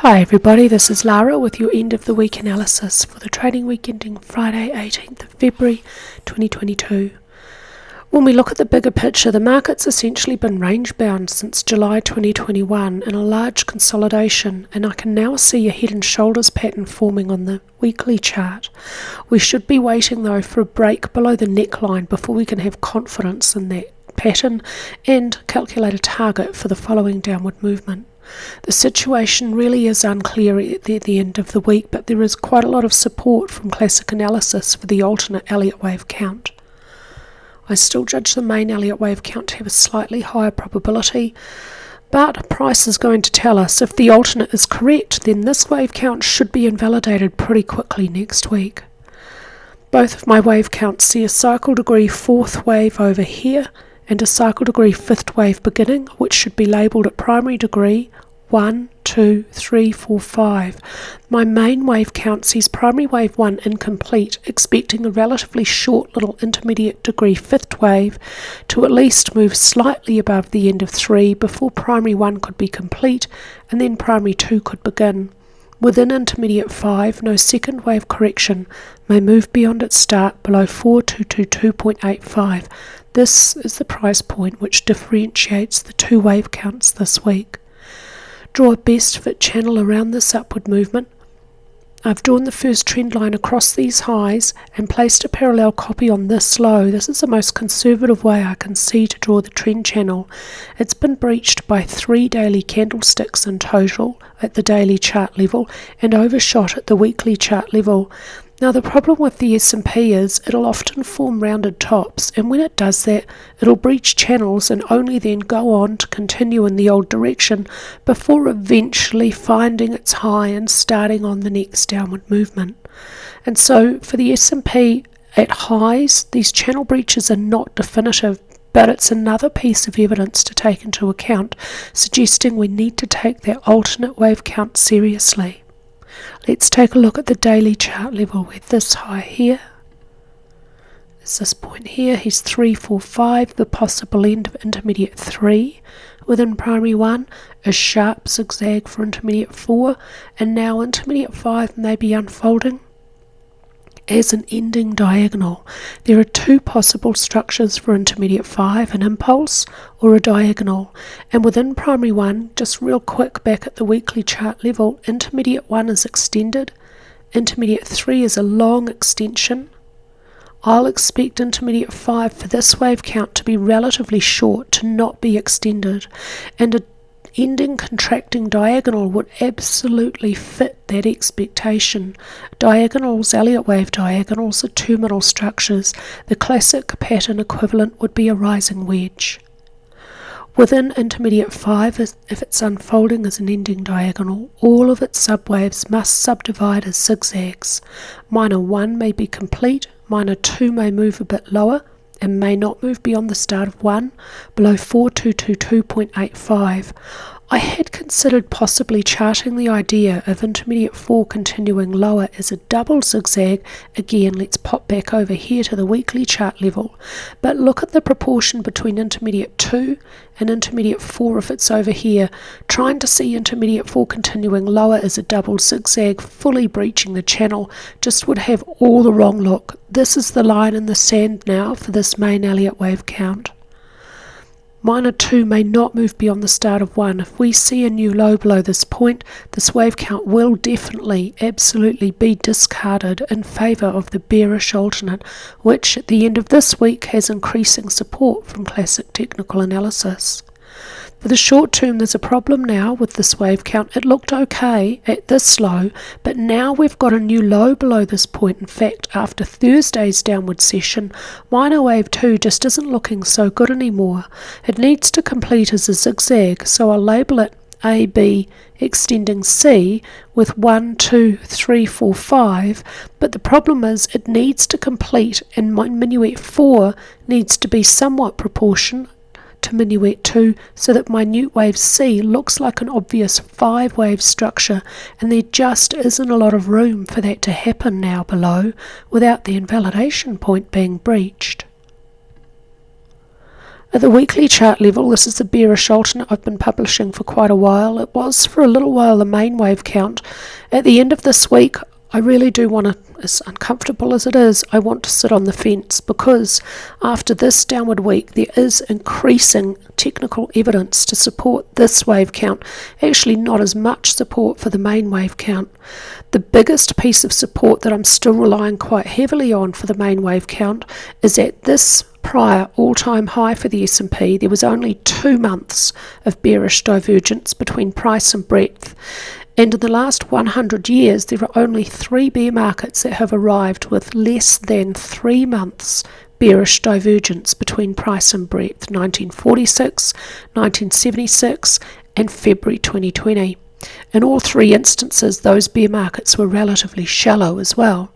Hi everybody, this is Lara with your end of the week analysis for the trading week ending Friday 18th of February 2022. When we look at the bigger picture, the market's essentially been range bound since July 2021 in a large consolidation, and I can now see a head and shoulders pattern forming on the weekly chart. We should be waiting though for a break below the neckline before we can have confidence in that pattern and calculate a target for the following downward movement. The situation really is unclear at the end of the week, but there is quite a lot of support from classic analysis for the alternate Elliott Wave count. I still judge the main Elliott Wave count to have a slightly higher probability, but price is going to tell us if the alternate is correct, then this wave count should be invalidated pretty quickly next week. Both of my wave counts see a cycle degree fourth wave over here and a cycle degree fifth wave beginning, which should be labelled at primary degree 1, 2, 3, 4, 5. My main wave count sees primary wave 1 incomplete, expecting a relatively short little intermediate degree fifth wave to at least move slightly above the end of 3 before primary 1 could be complete and then primary 2 could begin. Within intermediate 5, no second wave correction may move beyond its start below 4222.85. This is the price point which differentiates the two wave counts this week. Draw a best fit channel around this upward movement. I've drawn the first trend line across these highs and placed a parallel copy on this low. This is the most conservative way I can see to draw the trend channel. It's been breached by 3 daily candlesticks in total at the daily chart level and overshot at the weekly chart level. Now the problem with the S&P is it'll often form rounded tops, and when it does that, it'll breach channels and only then go on to continue in the old direction before eventually finding its high and starting on the next downward movement. And so for the S&P at highs, these channel breaches are not definitive, but it's another piece of evidence to take into account, suggesting we need to take that alternate wave count seriously. Let's take a look at the daily chart level with this high here. Is this point here, he's 3, 4, 5, the possible end of intermediate 3 within primary 1, a sharp zigzag for intermediate 4, and now intermediate 5 may be unfolding as an ending diagonal. There are two possible structures for intermediate 5, an impulse or a diagonal, and within primary 1, just real quick back at the weekly chart level, intermediate 1 is extended, intermediate 3 is a long extension. I'll expect intermediate 5 for this wave count to be relatively short, to not be extended, and a ending contracting diagonal would absolutely fit that expectation. Diagonals, Elliott wave diagonals, are terminal structures. The classic pattern equivalent would be a rising wedge. Within intermediate 5, if it's unfolding as an ending diagonal, all of its subwaves must subdivide as zigzags. Minor 1 may be complete, minor 2 may move a bit lower, and may not move beyond the start of 1, below 4222.85. I had considered possibly charting the idea of intermediate 4 continuing lower as a double zigzag. Again, let's pop back over here to the weekly chart level, but look at the proportion between intermediate 2 and intermediate 4 if it's over here. Trying to see intermediate 4 continuing lower as a double zigzag, fully breaching the channel, just would have all the wrong look. This is the line in the sand now for this main Elliott wave count. Minor 2 may not move beyond the start of 1. If we see a new low below this point, this wave count will definitely, absolutely be discarded in favour of the bearish alternate, which at the end of this week has increasing support from classic technical analysis. For the short term, there's a problem now with this wave count. It looked okay at this low, but now we've got a new low below this point. In fact, after Thursday's downward session, minor wave 2 just isn't looking so good anymore. It needs to complete as a zigzag, so I'll label it A, B, extending C with 1, 2, 3, 4, 5, but the problem is it needs to complete, and my minuet 4 needs to be somewhat proportional to minuet 2 so that minute wave C looks like an obvious 5 wave structure, and there just isn't a lot of room for that to happen now below without the invalidation point being breached. At the weekly chart level, this is the Bearish Shelton I've been publishing for quite a while. It was for a little while the main wave count. At the end of this week, I really do want to, as uncomfortable as it is, I want to sit on the fence, because after this downward week there is increasing technical evidence to support this wave count, actually not as much support for the main wave count. The biggest piece of support that I'm still relying quite heavily on for the main wave count is at this prior all-time high for the S&P. There was only 2 months of bearish divergence between price and breadth. And in the last 100 years, there are only 3 bear markets that have arrived with less than 3 months bearish divergence between price and breadth: 1946, 1976, and February 2020. In all 3 instances, those bear markets were relatively shallow as well.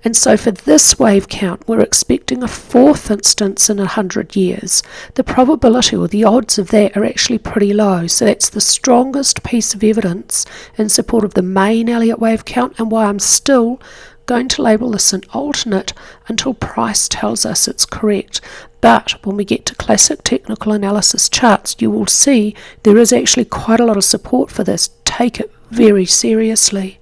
And so for this wave count, we're expecting a 4th instance in 100 years. The probability, or the odds of that, are actually pretty low. So that's the strongest piece of evidence in support of the main Elliott wave count, and why I'm still going to label this an alternate until price tells us it's correct. But when we get to classic technical analysis charts, you will see there is actually quite a lot of support for this. Take it very seriously.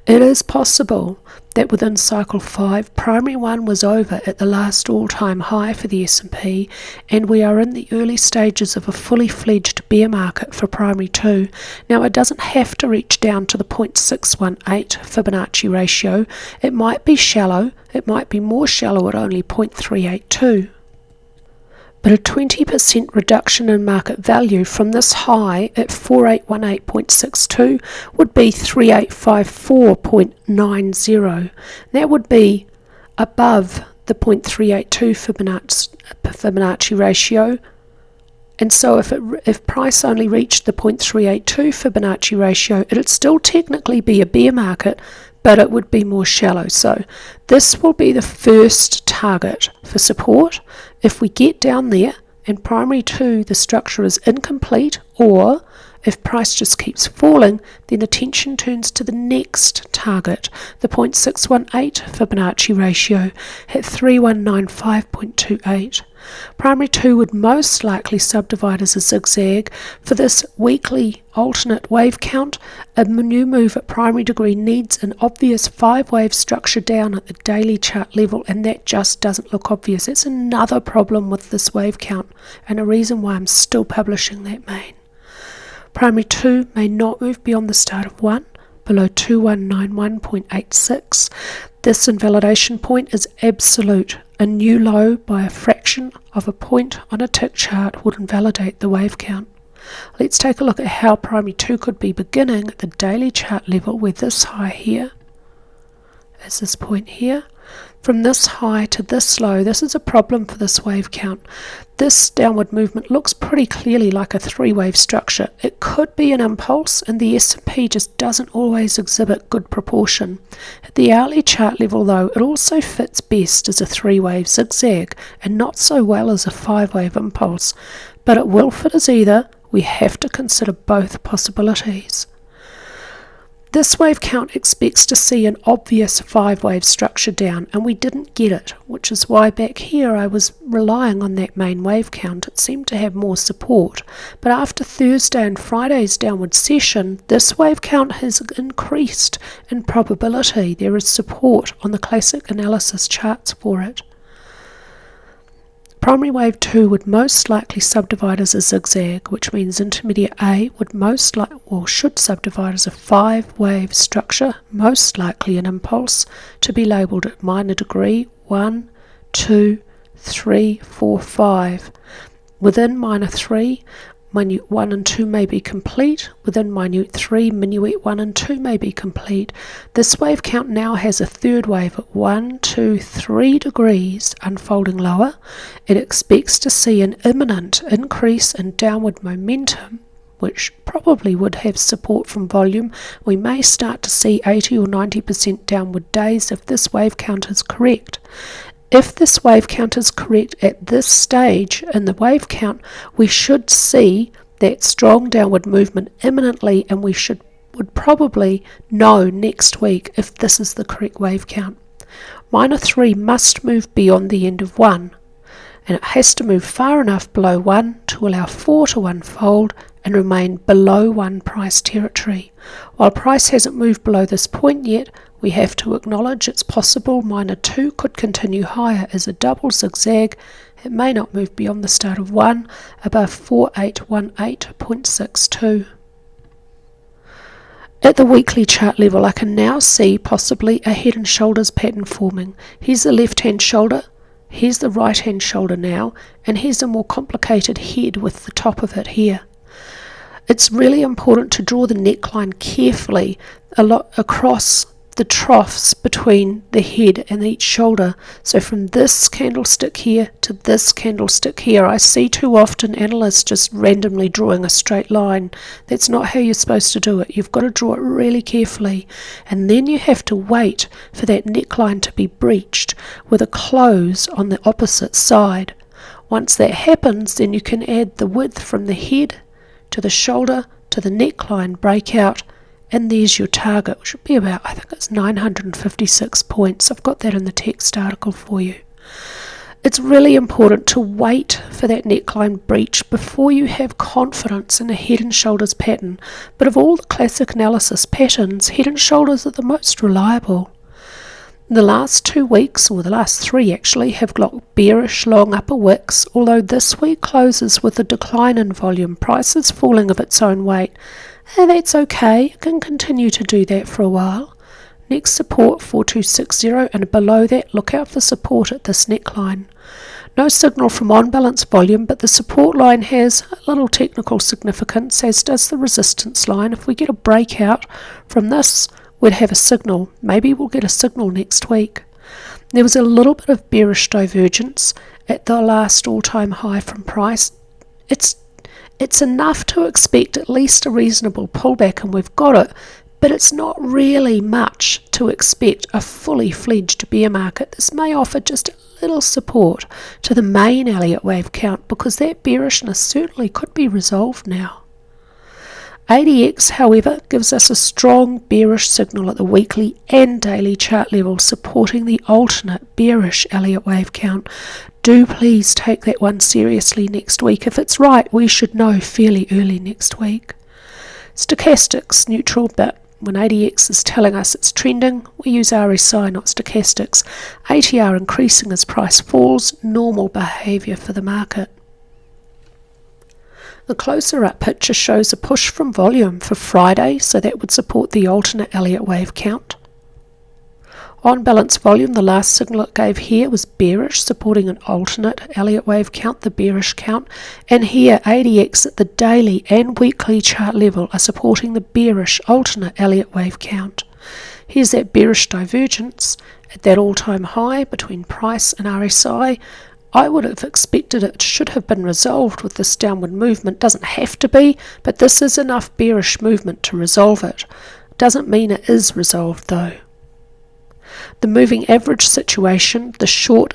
It is possible that within cycle 5, primary 1 was over at the last all-time high for the S&P, and we are in the early stages of a fully fledged bear market for primary 2. Now, it doesn't have to reach down to the 0.618 Fibonacci ratio. It might be shallow, it might be more shallow at only 0.382. But a 20% reduction in market value from this high at 4818.62 would be 3854.90. That would be above the 0.382 Fibonacci ratio. And so if price only reached the 0.382 Fibonacci ratio, it'd still technically be a bear market, but it would be more shallow. So this will be the first target for support. If we get down there and primary 2, the structure is incomplete, or if price just keeps falling, then attention turns to the next target, the 0.618 Fibonacci ratio at 3195.28. Primary 2 would most likely subdivide as a zigzag. For this weekly alternate wave count, a new move at primary degree needs an obvious 5-wave structure down at the daily chart level, and that just doesn't look obvious. It's another problem with this wave count, and a reason why I'm still publishing that main. Primary 2 may not move beyond the start of 1, below 2191.86. This invalidation point is absolute. A new low by a fraction of a point on a tick chart would invalidate the wave count. Let's take a look at how primary 2 could be beginning at the daily chart level, where this high here is this point here. From this high to this low, this is a problem for this wave count. This downward movement looks pretty clearly like a 3-wave structure. It could be an impulse, and the S&P just doesn't always exhibit good proportion. At the hourly chart level though, it also fits best as a 3-wave zigzag, and not so well as a 5-wave impulse. But it will fit as either. We have to consider both possibilities. This wave count expects to see an obvious 5-wave structure down, and we didn't get it, which is why back here I was relying on that main wave count. It seemed to have more support. But after Thursday and Friday's downward session, this wave count has increased in probability. There is support on the classic analysis charts for it. Primary wave 2 would most likely subdivide as a zigzag, which means intermediate A would should subdivide as a 5-wave structure, most likely an impulse, to be labelled at minor degree 1, 2, 3, 4, 5. Within minor 3, minute 1 and 2 may be complete. Within minute 3, minuet 1 and 2 may be complete. This wave count now has a 3rd wave at 1, 2, 3 degrees unfolding lower. It expects to see an imminent increase in downward momentum, which probably would have support from volume. We may start to see 80 or 90% downward days if this wave count is correct. If this wave count is correct at this stage in the wave count, we should see that strong downward movement imminently, and we would probably know next week if this is the correct wave count. Minor 3 must move beyond the end of 1. and it has to move far enough below 1 to allow 4 to unfold and remain below 1 price territory. While price hasn't moved below this point yet, we have to acknowledge it's possible minor 2 could continue higher as a double zigzag. It may not move beyond the start of 1 above 4818.62. At the weekly chart level, I can now see possibly a head and shoulders pattern forming. Here's the left hand shoulder, here's the right hand shoulder now, and here's a more complicated head with the top of it here. It's really important to draw the neckline carefully across the troughs between the head and each shoulder. So from this candlestick here to this candlestick here, I see too often analysts just randomly drawing a straight line. That's not how you're supposed to do it. You've got to draw it really carefully, and then you have to wait for that neckline to be breached with a close on the opposite side. Once that happens, then you can add the width from the head to the shoulder to the neckline breakout, and there's your target, which would be about, I think it's 956 points. I've got that in the text article for you. It's really important to wait for that neckline breach before you have confidence in a head and shoulders pattern. But of all the classic analysis patterns, head and shoulders are the most reliable. The last 2 weeks, or the last 3 actually, have got bearish long upper wicks, although this week closes with a decline in volume, prices falling of its own weight. And that's okay, it can continue to do that for a while. Next support 4260, and below that look out for support at this neckline. No signal from on-balance volume, but the support line has a little technical significance, as does the resistance line. If we get a breakout from this, we'd have a signal. Maybe we'll get a signal next week. There was a little bit of bearish divergence at the last all-time high from price. It's enough to expect at least a reasonable pullback, and we've got it, but it's not really much to expect a fully fledged bear market. This may offer just a little support to the main Elliott Wave count, because that bearishness certainly could be resolved now. ADX, however, gives us a strong bearish signal at the weekly and daily chart level, supporting the alternate bearish Elliott Wave count. Do please take that one seriously next week. If it's right, we should know fairly early next week. Stochastics, neutral, but when ADX is telling us it's trending, we use RSI, not stochastics. ATR increasing as price falls, normal behaviour for the market. The closer up picture shows a push from volume for Friday, so that would support the alternate Elliott Wave count. On balance volume, the last signal it gave here was bearish, supporting an alternate Elliott Wave count, the bearish count, and here ADX at the daily and weekly chart level are supporting the bearish alternate Elliott Wave count. Here's that bearish divergence at that all-time high between price and RSI. I would have expected it should have been resolved with this downward movement. Doesn't have to be, but this is enough bearish movement to resolve it. Doesn't mean it is resolved though. The moving average situation, the short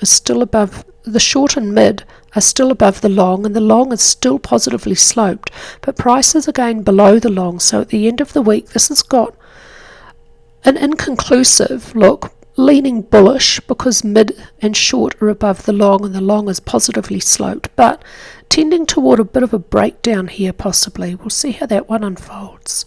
and mid are still above the long, and the long is still positively sloped, but prices again below the long. So at the end of the week, this has got an inconclusive look, leaning bullish because mid and short are above the long and the long is positively sloped, but tending toward a bit of a breakdown here possibly. We'll see how that one unfolds.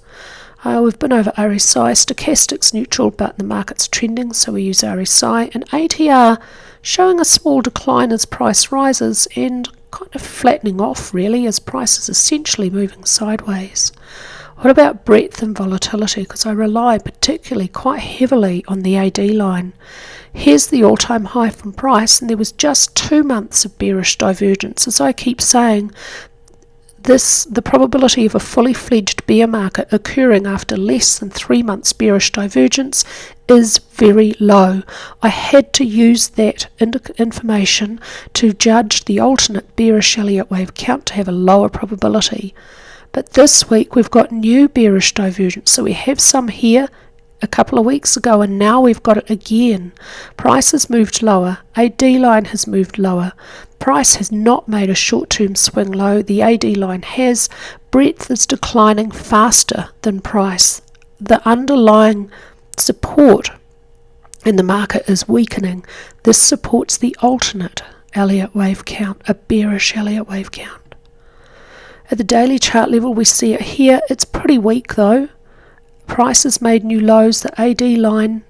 We've been over RSI, stochastics neutral, but the market's trending, so we use RSI, and ATR showing a small decline as price rises and kind of flattening off really as price is essentially moving sideways. What about breadth and volatility? Because I rely particularly quite heavily on the AD line. Here's the all-time high from price, and there was just 2 months of bearish divergence. As I keep saying, the probability of a fully fledged bear market occurring after less than 3 months bearish divergence is very low. I had to use that information to judge the alternate bearish Elliott Wave count to have a lower probability. But this week we've got new bearish divergence, so we have some here a couple of weeks ago, and now we've got it again. Price has moved lower, AD line has moved lower. Price has not made a short-term swing low, the AD line has. Breadth is declining faster than price. The underlying support in the market is weakening. This supports the alternate Elliott Wave count, a bearish Elliott Wave count. At the daily chart level, we see it here. It's pretty weak though. Price has made new lows. The AD line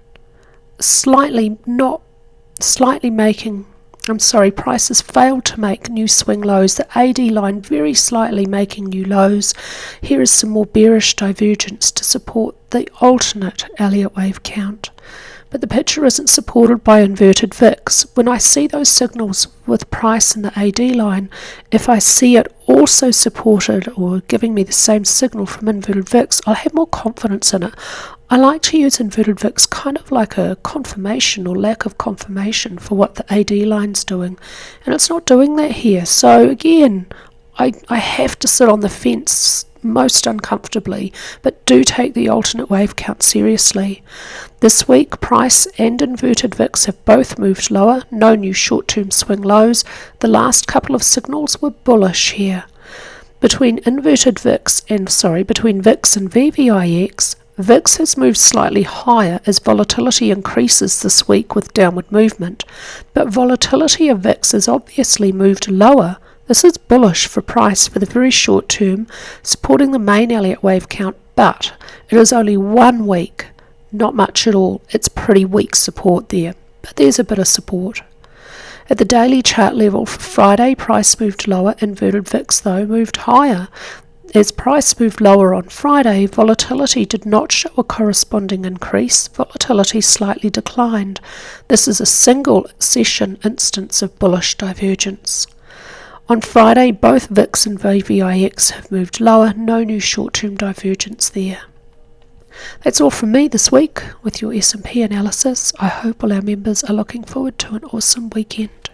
price has failed to make new swing lows. The AD line very slightly making new lows. Here is some more bearish divergence to support the alternate Elliott Wave count. But the picture isn't supported by inverted VIX. When I see those signals with price in the AD line, if I see it also supported or giving me the same signal from inverted VIX, I'll have more confidence in it. I like to use inverted VIX kind of like a confirmation or lack of confirmation for what the AD line's doing. And it's not doing that here. So again, I have to sit on the fence most uncomfortably, but do take the alternate wave count seriously. This week, price and inverted VIX have both moved lower, no new short-term swing lows. The last couple of signals were bullish here. Between VIX and VVIX, VIX has moved slightly higher as volatility increases this week with downward movement, but volatility of VIX has obviously moved lower. This is bullish for price for the very short term, supporting the main Elliott Wave count, but it is only 1 week, not much at all. It's pretty weak support there, but there's a bit of support. At the daily chart level for Friday, price moved lower, inverted VIX though moved higher. As price moved lower on Friday, volatility did not show a corresponding increase. Volatility slightly declined. This is a single session instance of bullish divergence. On Friday, both VIX and VVIX have moved lower, no new short-term divergence there. That's all from me this week with your S&P analysis. I hope all our members are looking forward to an awesome weekend.